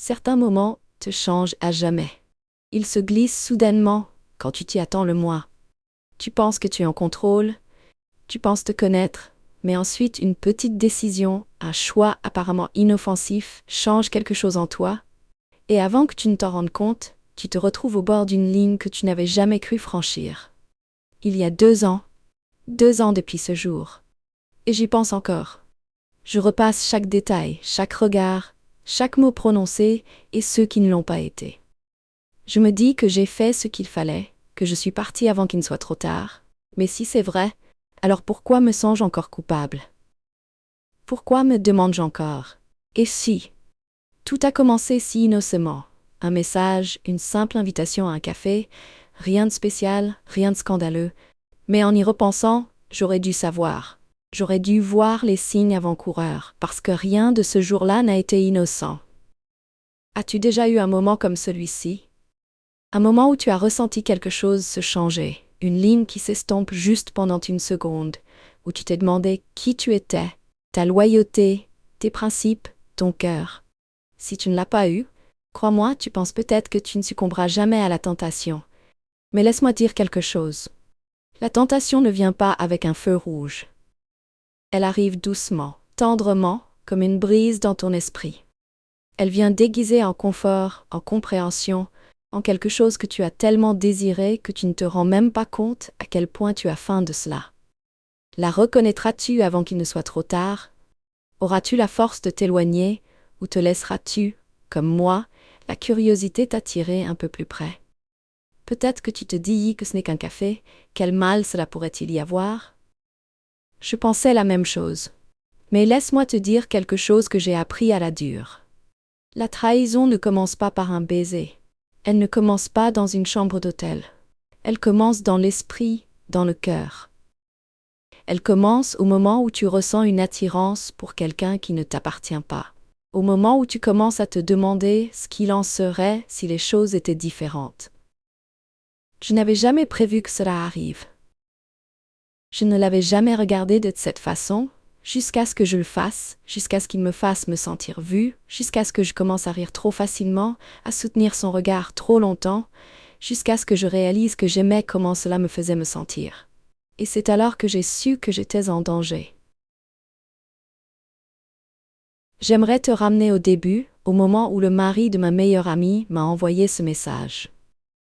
Certains moments te changent à jamais. Ils se glissent soudainement quand tu t'y attends le moins. Tu penses que tu es en contrôle, tu penses te connaître, mais ensuite une petite décision, un choix apparemment inoffensif change quelque chose en toi, et avant que tu ne t'en rendes compte, tu te retrouves au bord d'une ligne que tu n'avais jamais cru franchir. Il y a 2 ans depuis ce jour. Et j'y pense encore. Je repasse chaque détail, chaque regard, chaque mot prononcé et ceux qui ne l'ont pas été. Je me dis que j'ai fait ce qu'il fallait, que je suis partie avant qu'il ne soit trop tard. Mais si c'est vrai, alors pourquoi me sens-je encore coupable? Pourquoi me demande-je encore? Et si? Tout a commencé si innocemment. Un message, une simple invitation à un café, rien de spécial, rien de scandaleux. Mais en y repensant, j'aurais dû savoir. J'aurais dû voir les signes avant-coureurs, parce que rien de ce jour-là n'a été innocent. As-tu déjà eu un moment comme celui-ci? Un moment où tu as ressenti quelque chose se changer, une ligne qui s'estompe juste pendant une seconde, où tu t'es demandé qui tu étais, ta loyauté, tes principes, ton cœur. Si tu ne l'as pas eu, crois-moi, tu penses peut-être que tu ne succomberas jamais à la tentation. Mais laisse-moi dire quelque chose. La tentation ne vient pas avec un feu rouge. Elle arrive doucement, tendrement, comme une brise dans ton esprit. Elle vient déguisée en confort, en compréhension, en quelque chose que tu as tellement désiré que tu ne te rends même pas compte à quel point tu as faim de cela. La reconnaîtras-tu avant qu'il ne soit trop tard? Auras-tu la force de t'éloigner, ou te laisseras-tu, comme moi, la curiosité t'attirer un peu plus près? Peut-être que tu te dis que ce n'est qu'un café, quel mal cela pourrait-il y avoir? Je pensais la même chose. Mais laisse-moi te dire quelque chose que j'ai appris à la dure. La trahison ne commence pas par un baiser. Elle ne commence pas dans une chambre d'hôtel. Elle commence dans l'esprit, dans le cœur. Elle commence au moment où tu ressens une attirance pour quelqu'un qui ne t'appartient pas. Au moment où tu commences à te demander ce qu'il en serait si les choses étaient différentes. Je n'avais jamais prévu que cela arrive. Je ne l'avais jamais regardé de cette façon, jusqu'à ce que je le fasse, jusqu'à ce qu'il me fasse me sentir vue, jusqu'à ce que je commence à rire trop facilement, à soutenir son regard trop longtemps, jusqu'à ce que je réalise que j'aimais comment cela me faisait me sentir. Et c'est alors que j'ai su que j'étais en danger. J'aimerais te ramener au début, au moment où le mari de ma meilleure amie m'a envoyé ce message.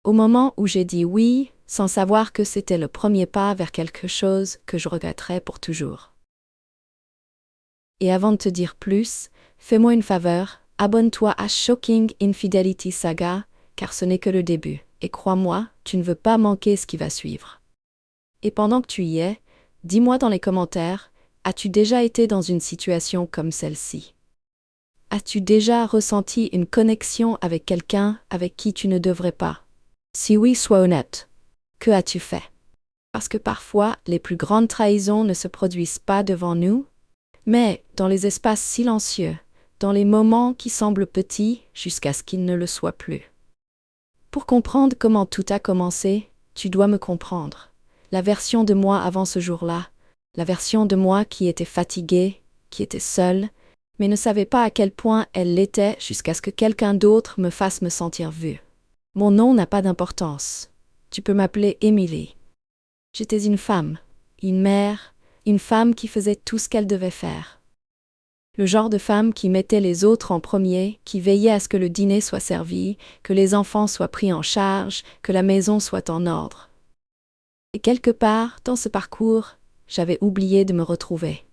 Au moment où j'ai dit oui, sans savoir que c'était le premier pas vers quelque chose que je regretterais pour toujours. Et avant de te dire plus, fais-moi une faveur, abonne-toi à Shocking Infidelity Saga, car ce n'est que le début, et crois-moi, tu ne veux pas manquer ce qui va suivre. Et pendant que tu y es, dis-moi dans les commentaires, as-tu déjà été dans une situation comme celle-ci? As-tu déjà ressenti une connexion avec quelqu'un avec qui tu ne devrais pas? Si oui, sois honnête. Que as-tu fait? Parce que parfois, les plus grandes trahisons ne se produisent pas devant nous, mais dans les espaces silencieux, dans les moments qui semblent petits jusqu'à ce qu'ils ne le soient plus. Pour comprendre comment tout a commencé, tu dois me comprendre. La version de moi avant ce jour-là, la version de moi qui était fatiguée, qui était seule, mais ne savait pas à quel point elle l'était jusqu'à ce que quelqu'un d'autre me fasse me sentir vue. Mon nom n'a pas d'importance. Tu peux m'appeler Emily. J'étais une femme, une mère, une femme qui faisait tout ce qu'elle devait faire. Le genre de femme qui mettait les autres en premier, qui veillait à ce que le dîner soit servi, que les enfants soient pris en charge, que la maison soit en ordre. Et quelque part, dans ce parcours, j'avais oublié de me retrouver.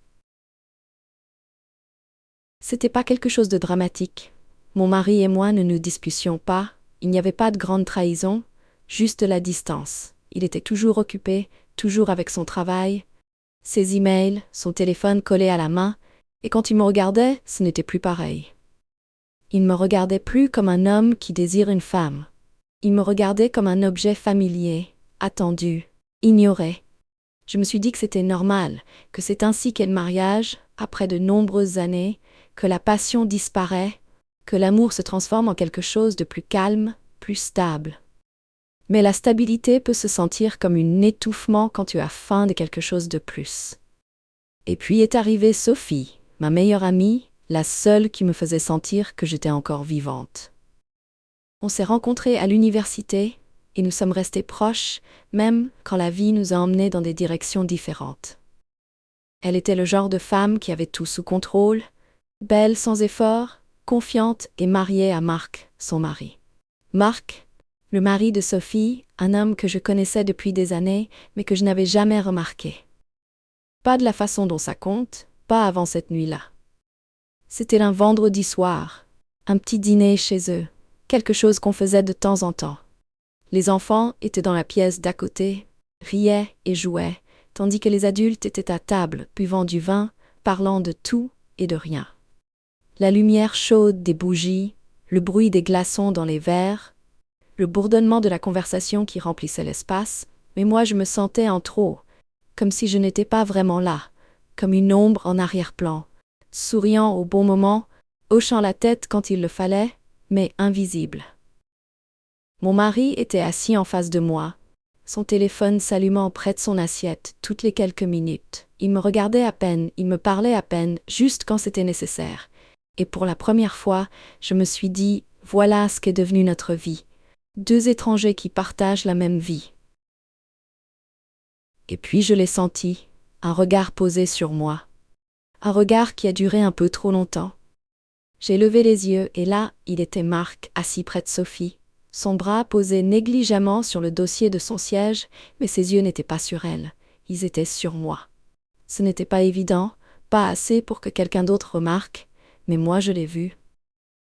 C'était pas quelque chose de dramatique. Mon mari et moi ne nous disputions pas, il n'y avait pas de grande trahison, juste de la distance. Il était toujours occupé, toujours avec son travail, ses emails, son téléphone collé à la main, et quand il me regardait, ce n'était plus pareil. Il ne me regardait plus comme un homme qui désire une femme. Il me regardait comme un objet familier, attendu, ignoré. Je me suis dit que c'était normal, que c'est ainsi qu'est le mariage, après de nombreuses années, que la passion disparaît, que l'amour se transforme en quelque chose de plus calme, plus stable. Mais la stabilité peut se sentir comme un étouffement quand tu as faim de quelque chose de plus. Et puis est arrivée Sophie, ma meilleure amie, la seule qui me faisait sentir que j'étais encore vivante. On s'est rencontrés à l'université et nous sommes restés proches, même quand la vie nous a emmenés dans des directions différentes. Elle était le genre de femme qui avait tout sous contrôle, belle sans effort, confiante et mariée à Marc, son mari. Marc, le mari de Sophie, un homme que je connaissais depuis des années, mais que je n'avais jamais remarqué. Pas de la façon dont ça compte, pas avant cette nuit-là. C'était un vendredi soir, un petit dîner chez eux, quelque chose qu'on faisait de temps en temps. Les enfants étaient dans la pièce d'à côté, riaient et jouaient, tandis que les adultes étaient à table, buvant du vin, parlant de tout et de rien. La lumière chaude des bougies, le bruit des glaçons dans les verres, le bourdonnement de la conversation qui remplissait l'espace, mais moi je me sentais en trop, comme si je n'étais pas vraiment là, comme une ombre en arrière-plan, souriant au bon moment, hochant la tête quand il le fallait, mais invisible. Mon mari était assis en face de moi, son téléphone s'allumant près de son assiette toutes les quelques minutes. Il me regardait à peine, il me parlait à peine, juste quand c'était nécessaire. Et pour la première fois, je me suis dit, voilà ce qu'est devenu notre vie. Deux étrangers qui partagent la même vie. Et puis je l'ai senti, un regard posé sur moi. Un regard qui a duré un peu trop longtemps. J'ai levé les yeux et là, il était Marc, assis près de Sophie, son bras posé négligemment sur le dossier de son siège, mais ses yeux n'étaient pas sur elle, ils étaient sur moi. Ce n'était pas évident, pas assez pour que quelqu'un d'autre remarque, mais moi je l'ai vu.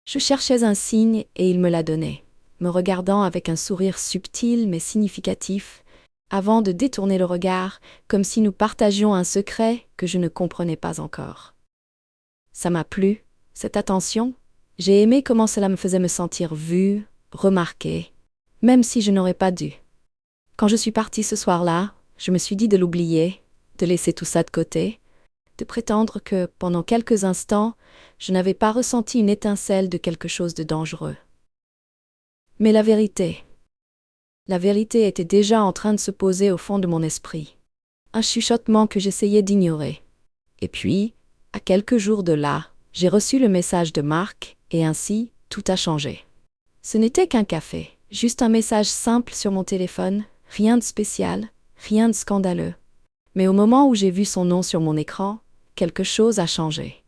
Je cherchais un signe et il me l'a donné, me regardant avec un sourire subtil mais significatif, avant de détourner le regard, comme si nous partagions un secret que je ne comprenais pas encore. Ça m'a plu, cette attention. J'ai aimé comment cela me faisait me sentir vue, remarquée, même si je n'aurais pas dû. Quand je suis partie ce soir-là, je me suis dit de l'oublier, de laisser tout ça de côté, de prétendre que, pendant quelques instants, je n'avais pas ressenti une étincelle de quelque chose de dangereux. Mais la vérité était déjà en train de se poser au fond de mon esprit. Un chuchotement que j'essayais d'ignorer. Et puis, à quelques jours de là, j'ai reçu le message de Marc, et ainsi, tout a changé. Ce n'était qu'un café, juste un message simple sur mon téléphone, rien de spécial, rien de scandaleux. Mais au moment où j'ai vu son nom sur mon écran, quelque chose a changé.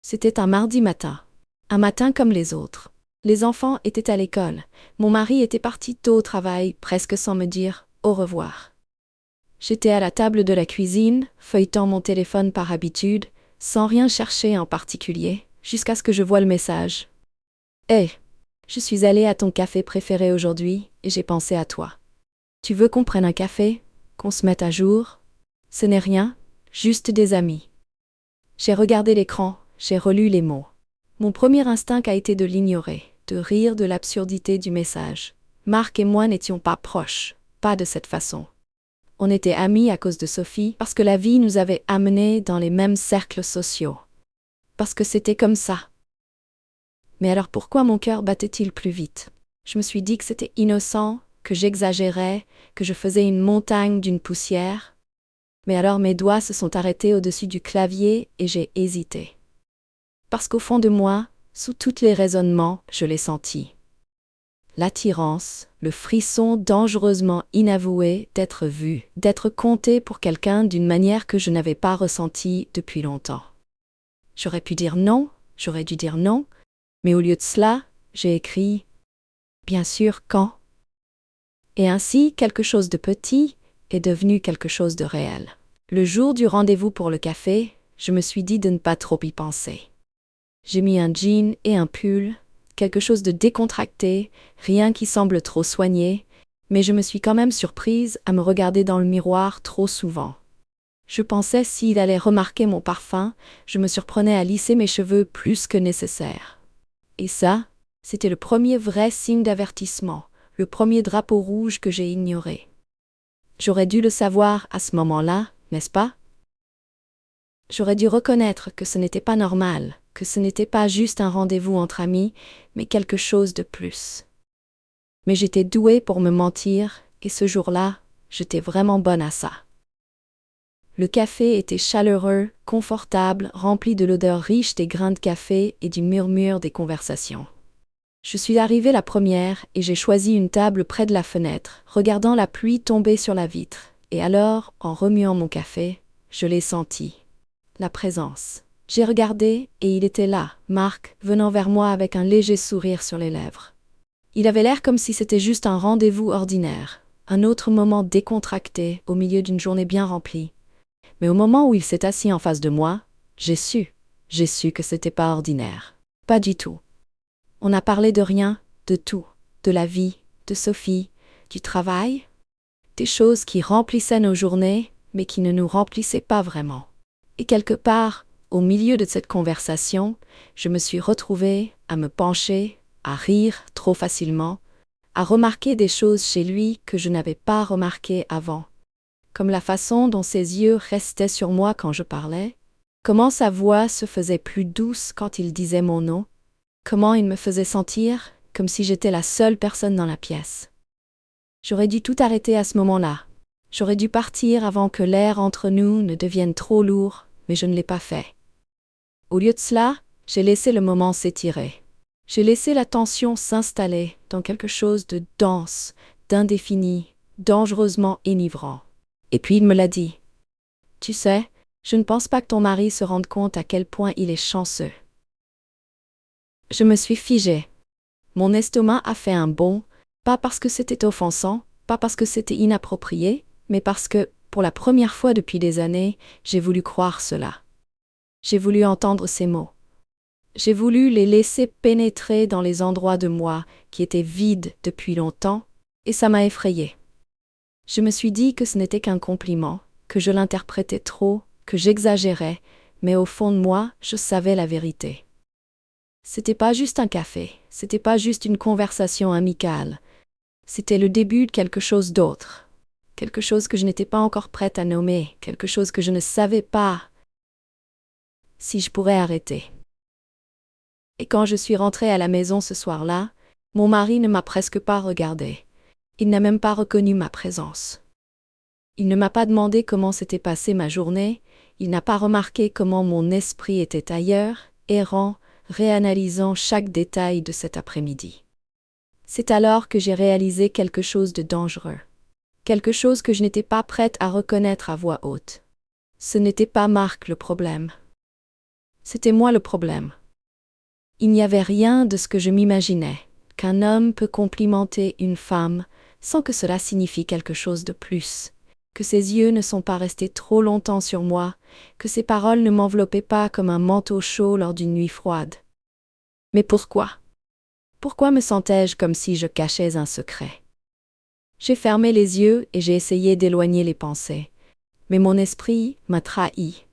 C'était un mardi matin. Un matin comme les autres. Les enfants étaient à l'école. Mon mari était parti tôt au travail, presque sans me dire « au revoir ». J'étais à la table de la cuisine, feuilletant mon téléphone par habitude, sans rien chercher en particulier, jusqu'à ce que je voie le message. « Hé, je suis allée à ton café préféré aujourd'hui et j'ai pensé à toi. Tu veux qu'on prenne un café? Qu'on se mette à jour? Ce n'est rien, juste des amis. » J'ai regardé l'écran, j'ai relu les mots. Mon premier instinct a été de l'ignorer, de rire de l'absurdité du message. Marc et moi n'étions pas proches, pas de cette façon. On était amis à cause de Sophie, parce que la vie nous avait amenés dans les mêmes cercles sociaux. Parce que c'était comme ça. Mais alors pourquoi mon cœur battait-il plus vite? Je me suis dit que c'était innocent, que j'exagérais, que je faisais une montagne d'une poussière. Mais alors mes doigts se sont arrêtés au-dessus du clavier et j'ai hésité. Parce qu'au fond de moi, sous tous les raisonnements, je l'ai senti. L'attirance, le frisson dangereusement inavoué d'être vu, d'être compté pour quelqu'un d'une manière que je n'avais pas ressentie depuis longtemps. J'aurais pu dire non, j'aurais dû dire non, mais au lieu de cela, j'ai écrit « Bien sûr, quand ?» Et ainsi, quelque chose de petit est devenu quelque chose de réel. Le jour du rendez-vous pour le café, je me suis dit de ne pas trop y penser. J'ai mis un jean et un pull, quelque chose de décontracté, rien qui semble trop soigné, mais je me suis quand même surprise à me regarder dans le miroir trop souvent. Je pensais s'il allait remarquer mon parfum, je me surprenais à lisser mes cheveux plus que nécessaire. Et ça, c'était le premier vrai signe d'avertissement, le premier drapeau rouge que j'ai ignoré. J'aurais dû le savoir à ce moment-là, n'est-ce pas? J'aurais dû reconnaître que ce n'était pas normal, que ce n'était pas juste un rendez-vous entre amis, mais quelque chose de plus. Mais j'étais douée pour me mentir, et ce jour-là, j'étais vraiment bonne à ça. Le café était chaleureux, confortable, rempli de l'odeur riche des grains de café et du murmure des conversations. Je suis arrivée la première et j'ai choisi une table près de la fenêtre, regardant la pluie tomber sur la vitre. Et alors, en remuant mon café, je l'ai senti. La présence. J'ai regardé et il était là, Marc, venant vers moi avec un léger sourire sur les lèvres. Il avait l'air comme si c'était juste un rendez-vous ordinaire, un autre moment décontracté au milieu d'une journée bien remplie. Mais au moment où il s'est assis en face de moi, j'ai su que c'était pas ordinaire. Pas du tout. On a parlé de rien, de tout, de la vie, de Sophie, du travail, des choses qui remplissaient nos journées, mais qui ne nous remplissaient pas vraiment. Et quelque part, au milieu de cette conversation, je me suis retrouvée à me pencher, à rire trop facilement, à remarquer des choses chez lui que je n'avais pas remarquées avant, comme la façon dont ses yeux restaient sur moi quand je parlais, comment sa voix se faisait plus douce quand il disait mon nom, comment il me faisait sentir comme si j'étais la seule personne dans la pièce. J'aurais dû tout arrêter à ce moment-là. J'aurais dû partir avant que l'air entre nous ne devienne trop lourd, mais je ne l'ai pas fait. Au lieu de cela, j'ai laissé le moment s'étirer. J'ai laissé la tension s'installer dans quelque chose de dense, d'indéfini, dangereusement enivrant. Et puis il me l'a dit. Tu sais, je ne pense pas que ton mari se rende compte à quel point il est chanceux. Je me suis figée. Mon estomac a fait un bond, pas parce que c'était offensant, pas parce que c'était inapproprié, mais parce que, pour la première fois depuis des années, j'ai voulu croire cela. J'ai voulu entendre ces mots. J'ai voulu les laisser pénétrer dans les endroits de moi qui étaient vides depuis longtemps, et ça m'a effrayée. Je me suis dit que ce n'était qu'un compliment, que je l'interprétais trop, que j'exagérais, mais au fond de moi, je savais la vérité. C'était pas juste un café, c'était pas juste une conversation amicale. C'était le début de quelque chose d'autre. Quelque chose que je n'étais pas encore prête à nommer, quelque chose que je ne savais pas si je pourrais arrêter. Et quand je suis rentrée à la maison ce soir-là, mon mari ne m'a presque pas regardée. Il n'a même pas reconnu ma présence. Il ne m'a pas demandé comment s'était passée ma journée, il n'a pas remarqué comment mon esprit était ailleurs, errant, réanalysant chaque détail de cet après-midi. C'est alors que j'ai réalisé quelque chose de dangereux. Quelque chose que je n'étais pas prête à reconnaître à voix haute. Ce n'était pas Marc le problème. C'était moi le problème. Il n'y avait rien de ce que je m'imaginais, qu'un homme peut complimenter une femme sans que cela signifie quelque chose de plus, que ses yeux ne sont pas restés trop longtemps sur moi, que ses paroles ne m'enveloppaient pas comme un manteau chaud lors d'une nuit froide. Mais pourquoi? Pourquoi me sentais-je comme si je cachais un secret? J'ai fermé les yeux et j'ai essayé d'éloigner les pensées, mais mon esprit m'a trahi.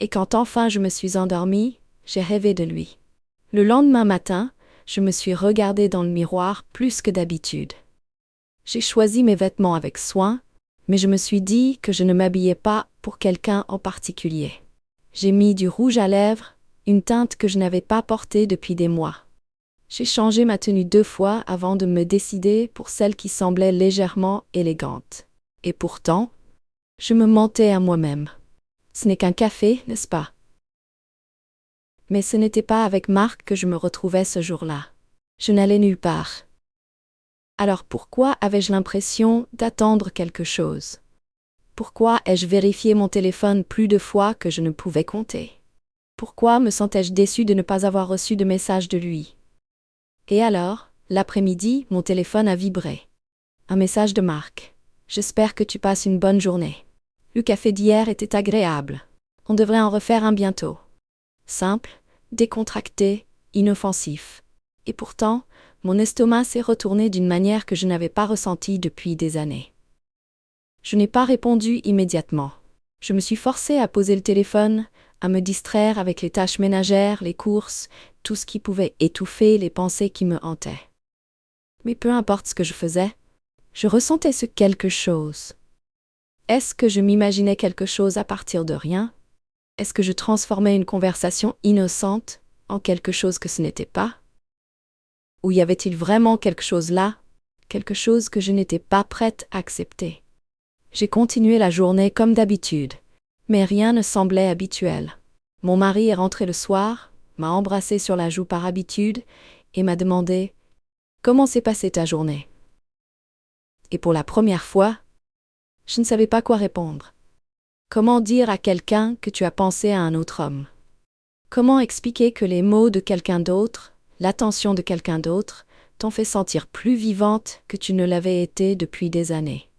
Et quand enfin je me suis endormie, j'ai rêvé de lui. Le lendemain matin, je me suis regardée dans le miroir plus que d'habitude. J'ai choisi mes vêtements avec soin, mais je me suis dit que je ne m'habillais pas pour quelqu'un en particulier. J'ai mis du rouge à lèvres, une teinte que je n'avais pas portée depuis des mois. J'ai changé ma tenue 2 fois avant de me décider pour celle qui semblait légèrement élégante. Et pourtant, je me mentais à moi-même. Ce n'est qu'un café, n'est-ce pas? Mais ce n'était pas avec Marc que je me retrouvais ce jour-là. Je n'allais nulle part. Alors pourquoi avais-je l'impression d'attendre quelque chose? Pourquoi ai-je vérifié mon téléphone plus de fois que je ne pouvais compter? Pourquoi me sentais-je déçue de ne pas avoir reçu de message de lui? Et alors, l'après-midi, mon téléphone a vibré. Un message de Marc. J'espère que tu passes une bonne journée. Le café d'hier était agréable. On devrait en refaire un bientôt. Simple, décontracté, inoffensif. Et pourtant, mon estomac s'est retourné d'une manière que je n'avais pas ressentie depuis des années. Je n'ai pas répondu immédiatement. Je me suis forcée à poser le téléphone, à me distraire avec les tâches ménagères, les courses, tout ce qui pouvait étouffer les pensées qui me hantaient. Mais peu importe ce que je faisais, je ressentais ce quelque chose. Est-ce que je m'imaginais quelque chose à partir de rien? Est-ce que je transformais une conversation innocente en quelque chose que ce n'était pas? Ou y avait-il vraiment quelque chose là, quelque chose que je n'étais pas prête à accepter? J'ai continué la journée comme d'habitude, Mais rien ne semblait habituel. Mon mari est rentré le soir, m'a embrassé sur la joue par habitude et m'a demandé « Comment s'est passée ta journée ?» Et pour la première fois, je ne savais pas quoi répondre. Comment dire à quelqu'un que tu as pensé à un autre homme? Comment expliquer que les mots de quelqu'un d'autre, l'attention de quelqu'un d'autre, t'ont fait sentir plus vivante que tu ne l'avais été depuis des années?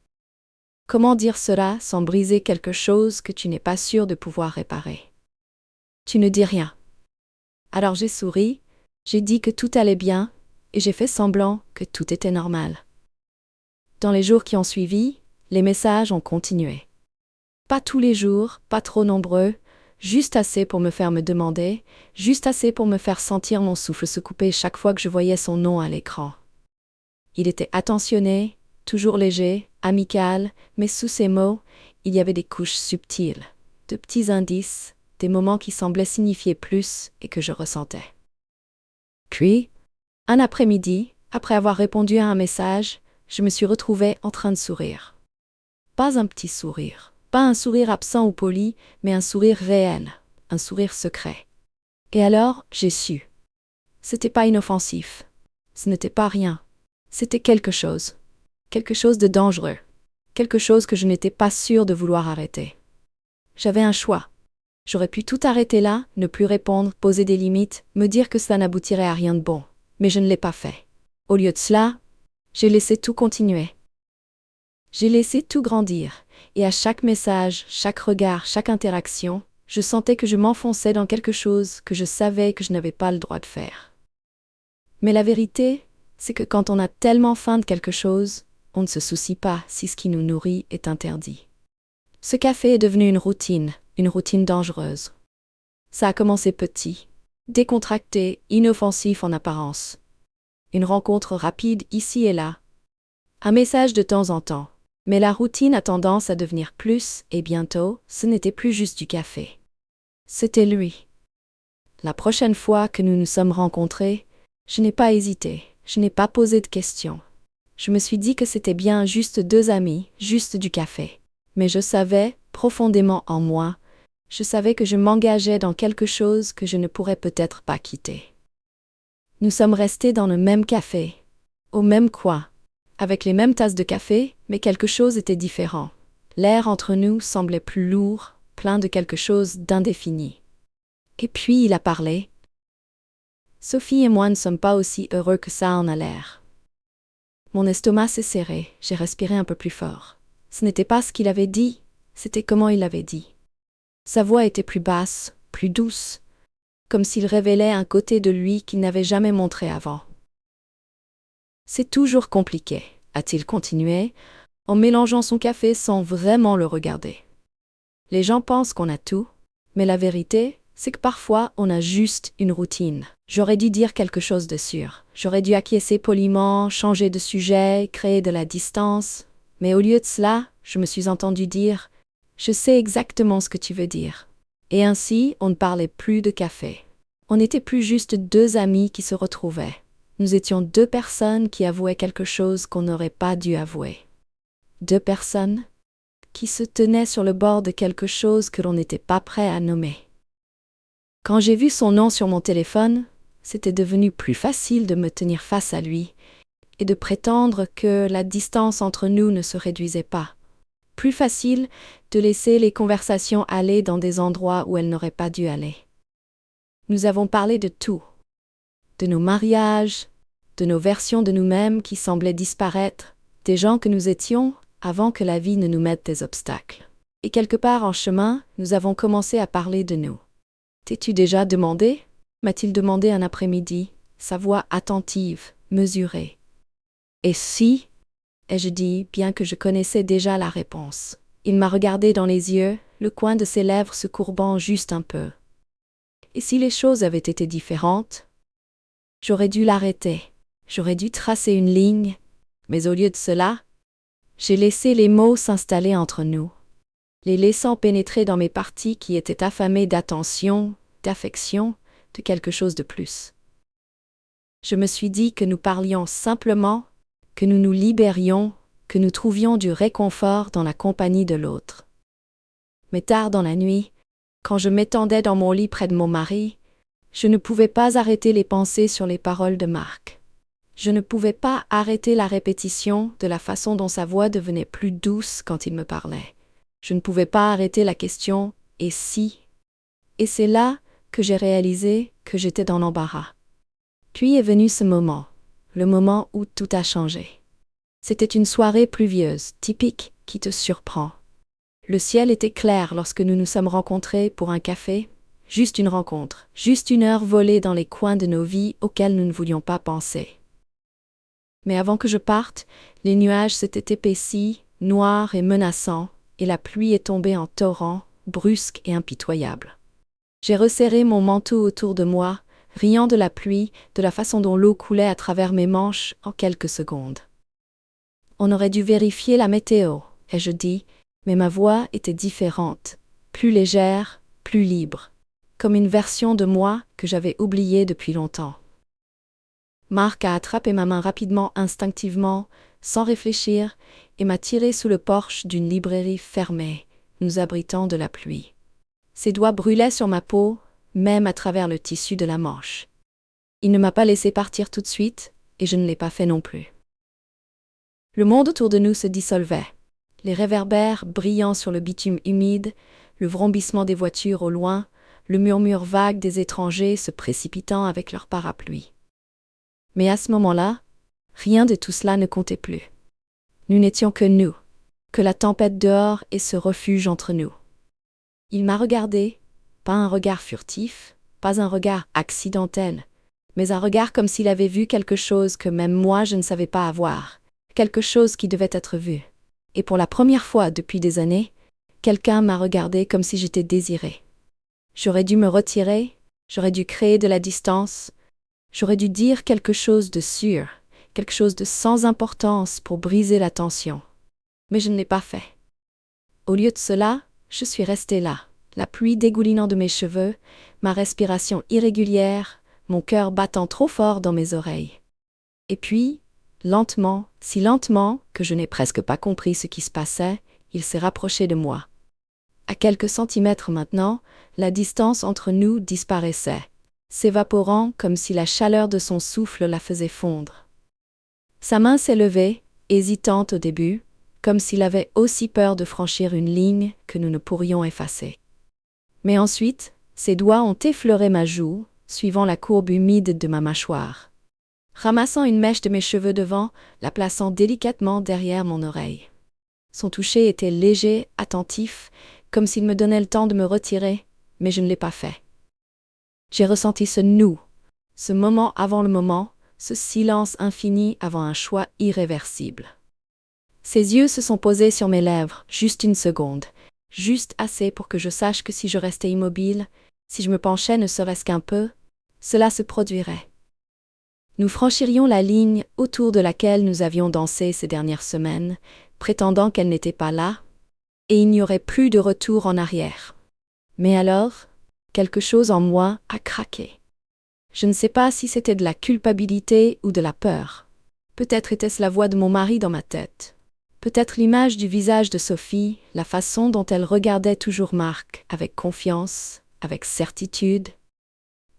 Comment dire cela sans briser quelque chose que tu n'es pas sûr de pouvoir réparer? Tu ne dis rien. Alors j'ai souri, j'ai dit que tout allait bien, et j'ai fait semblant que tout était normal. Dans les jours qui ont suivi, les messages ont continué. Pas tous les jours, pas trop nombreux, juste assez pour me faire me demander, juste assez pour me faire sentir mon souffle se couper chaque fois que je voyais son nom à l'écran. Il était attentionné, toujours léger, amical, mais sous ses mots, il y avait des couches subtiles, de petits indices, des moments qui semblaient signifier plus et que je ressentais. Puis, un après-midi, après avoir répondu à un message, je me suis retrouvée en train de sourire. Pas un petit sourire, pas un sourire absent ou poli, mais un sourire réel, un sourire secret. Et alors, j'ai su. C'était pas inoffensif. Ce n'était pas rien. C'était quelque chose de dangereux, quelque chose que je n'étais pas sûre de vouloir arrêter. J'avais un choix. J'aurais pu tout arrêter là, ne plus répondre, poser des limites, me dire que cela n'aboutirait à rien de bon. Mais je ne l'ai pas fait. Au lieu de cela, j'ai laissé tout continuer. J'ai laissé tout grandir, et à chaque message, chaque regard, chaque interaction, je sentais que je m'enfonçais dans quelque chose que je savais que je n'avais pas le droit de faire. Mais la vérité, c'est que quand on a tellement faim de quelque chose, on ne se soucie pas si ce qui nous nourrit est interdit. Ce café est devenu une routine dangereuse. Ça a commencé petit, décontracté, inoffensif en apparence. Une rencontre rapide ici et là. Un message de temps en temps. Mais la routine a tendance à devenir plus, et bientôt, ce n'était plus juste du café. C'était lui. La prochaine fois que nous nous sommes rencontrés, je n'ai pas hésité, je n'ai pas posé de questions. Je me suis dit que c'était bien juste deux amis, juste du café. Mais je savais, profondément en moi, je savais que je m'engageais dans quelque chose que je ne pourrais peut-être pas quitter. Nous sommes restés dans le même café, au même coin, avec les mêmes tasses de café, mais quelque chose était différent. L'air entre nous semblait plus lourd, plein de quelque chose d'indéfini. Et puis il a parlé. Sophie et moi ne sommes pas aussi heureux que ça en a l'air. Mon estomac s'est serré, j'ai respiré un peu plus fort. Ce n'était pas ce qu'il avait dit, c'était comment il l'avait dit. Sa voix était plus basse, plus douce, comme s'il révélait un côté de lui qu'il n'avait jamais montré avant. C'est toujours compliqué, a-t-il continué, en mélangeant son café sans vraiment le regarder. Les gens pensent qu'on a tout, mais la vérité, c'est que parfois on a juste une routine. J'aurais dû dire quelque chose de sûr. J'aurais dû acquiescer poliment, changer de sujet, créer de la distance. Mais au lieu de cela, je me suis entendu dire « Je sais exactement ce que tu veux dire ». Et ainsi, on ne parlait plus de café. On n'était plus juste deux amis qui se retrouvaient. Nous étions deux personnes qui avouaient quelque chose qu'on n'aurait pas dû avouer. Deux personnes qui se tenaient sur le bord de quelque chose que l'on n'était pas prêt à nommer. Quand j'ai vu son nom sur mon téléphone, c'était devenu plus facile de me tenir face à lui et de prétendre que la distance entre nous ne se réduisait pas. Plus facile de laisser les conversations aller dans des endroits où elles n'auraient pas dû aller. Nous avons parlé de tout. De nos mariages, de nos versions de nous-mêmes qui semblaient disparaître, des gens que nous étions avant que la vie ne nous mette des obstacles. Et quelque part en chemin, nous avons commencé à parler de nous. « T'es-tu déjà demandé ?» m'a-t-il demandé un après-midi, sa voix attentive, mesurée. « Et si ?» ai-je dit, bien que je connaissais déjà la réponse. Il m'a regardé dans les yeux, le coin de ses lèvres se courbant juste un peu. Et si les choses avaient été différentes? J'aurais dû l'arrêter, j'aurais dû tracer une ligne, mais au lieu de cela, j'ai laissé les mots s'installer entre nous, les laissant pénétrer dans mes parties qui étaient affamées d'attention, d'affection, de quelque chose de plus. Je me suis dit que nous parlions simplement, que nous nous libérions, que nous trouvions du réconfort dans la compagnie de l'autre. Mais tard dans la nuit, quand je m'étendais dans mon lit près de mon mari, je ne pouvais pas arrêter les pensées sur les paroles de Marc. Je ne pouvais pas arrêter la répétition de la façon dont sa voix devenait plus douce quand il me parlait. Je ne pouvais pas arrêter la question « et si ?» Et c'est là que j'ai réalisé que j'étais dans l'embarras. Puis est venu ce moment, le moment où tout a changé. C'était une soirée pluvieuse, typique, qui te surprend. Le ciel était clair lorsque nous nous sommes rencontrés pour un café. Juste une rencontre, juste une heure volée dans les coins de nos vies auxquels nous ne voulions pas penser. Mais avant que je parte, les nuages s'étaient épaissis, noirs et menaçants, et la pluie est tombée en torrent, brusque et impitoyable. J'ai resserré mon manteau autour de moi, riant de la pluie, de la façon dont l'eau coulait à travers mes manches en quelques secondes. On aurait dû vérifier la météo, ai-je dit, mais ma voix était différente, plus légère, plus libre, comme une version de moi que j'avais oubliée depuis longtemps. Marc a attrapé ma main rapidement, instinctivement, sans réfléchir, et m'a tiré sous le porche d'une librairie fermée, nous abritant de la pluie. Ses doigts brûlaient sur ma peau, même à travers le tissu de la manche. Il ne m'a pas laissé partir tout de suite, et je ne l'ai pas fait non plus. Le monde autour de nous se dissolvait. Les réverbères brillant sur le bitume humide, le vrombissement des voitures au loin, le murmure vague des étrangers se précipitant avec leurs parapluies. Mais à ce moment-là, rien de tout cela ne comptait plus. Nous n'étions que nous, que la tempête dehors et ce refuge entre nous. Il m'a regardé, pas un regard furtif, pas un regard accidentel, mais un regard comme s'il avait vu quelque chose que même moi je ne savais pas avoir, quelque chose qui devait être vu. Et pour la première fois depuis des années, quelqu'un m'a regardé comme si j'étais désirée. J'aurais dû me retirer, j'aurais dû créer de la distance, j'aurais dû dire quelque chose de sûr, quelque chose de sans importance pour briser la tension. Mais je ne l'ai pas fait. Au lieu de cela, je suis restée là, la pluie dégoulinant de mes cheveux, ma respiration irrégulière, mon cœur battant trop fort dans mes oreilles. Et puis, lentement, si lentement que je n'ai presque pas compris ce qui se passait, il s'est rapproché de moi. À quelques centimètres maintenant, la distance entre nous disparaissait, s'évaporant comme si la chaleur de son souffle la faisait fondre. Sa main s'est levée, hésitante au début, comme s'il avait aussi peur de franchir une ligne que nous ne pourrions effacer. Mais ensuite, ses doigts ont effleuré ma joue, suivant la courbe humide de ma mâchoire. Ramassant une mèche de mes cheveux devant, la plaçant délicatement derrière mon oreille. Son toucher était léger, attentif, comme s'il me donnait le temps de me retirer, mais je ne l'ai pas fait. J'ai ressenti ce nous, ce moment avant le moment, ce silence infini avant un choix irréversible. Ses yeux se sont posés sur mes lèvres, juste une seconde, juste assez pour que je sache que si je restais immobile, si je me penchais ne serait-ce qu'un peu, cela se produirait. Nous franchirions la ligne autour de laquelle nous avions dansé ces dernières semaines, prétendant qu'elle n'était pas là, et il n'y aurait plus de retour en arrière. Mais alors, quelque chose en moi a craqué. Je ne sais pas si c'était de la culpabilité ou de la peur. Peut-être était-ce la voix de mon mari dans ma tête. Peut-être l'image du visage de Sophie, la façon dont elle regardait toujours Marc, avec confiance, avec certitude.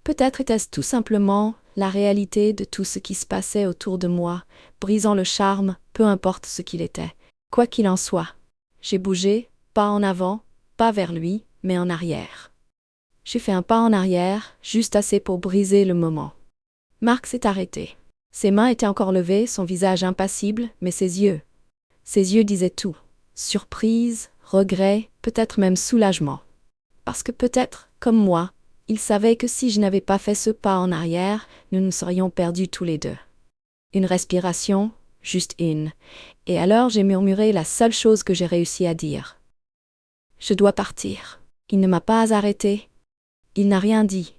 Peut-être était-ce tout simplement la réalité de tout ce qui se passait autour de moi, brisant le charme, peu importe ce qu'il était. Quoi qu'il en soit, j'ai bougé, pas en avant, pas vers lui, mais en arrière. J'ai fait un pas en arrière, juste assez pour briser le moment. Marc s'est arrêté. Ses mains étaient encore levées, son visage impassible, mais ses yeux disaient tout. Surprise, regret, peut-être même soulagement. Parce que peut-être, comme moi, il savait que si je n'avais pas fait ce pas en arrière, nous nous serions perdus tous les deux. Une respiration, juste une, et alors j'ai murmuré la seule chose que j'ai réussi à dire. Je dois partir. Il ne m'a pas arrêté. Il n'a rien dit.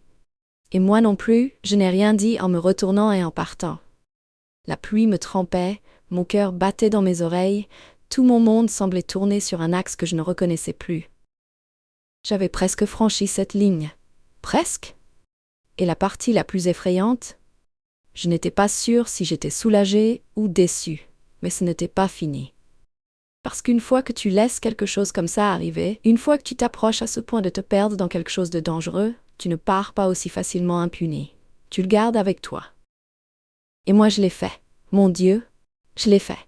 Et moi non plus, je n'ai rien dit en me retournant et en partant. La pluie me trempait, mon cœur battait dans mes oreilles, tout mon monde semblait tourner sur un axe que je ne reconnaissais plus. J'avais presque franchi cette ligne. Presque. Et la partie la plus effrayante, je n'étais pas sûre si j'étais soulagée ou déçue, mais ce n'était pas fini. Parce qu'une fois que tu laisses quelque chose comme ça arriver, une fois que tu t'approches à ce point de te perdre dans quelque chose de dangereux, tu ne pars pas aussi facilement impuni. Tu le gardes avec toi. Et moi je l'ai fait. Mon Dieu, je l'ai fait.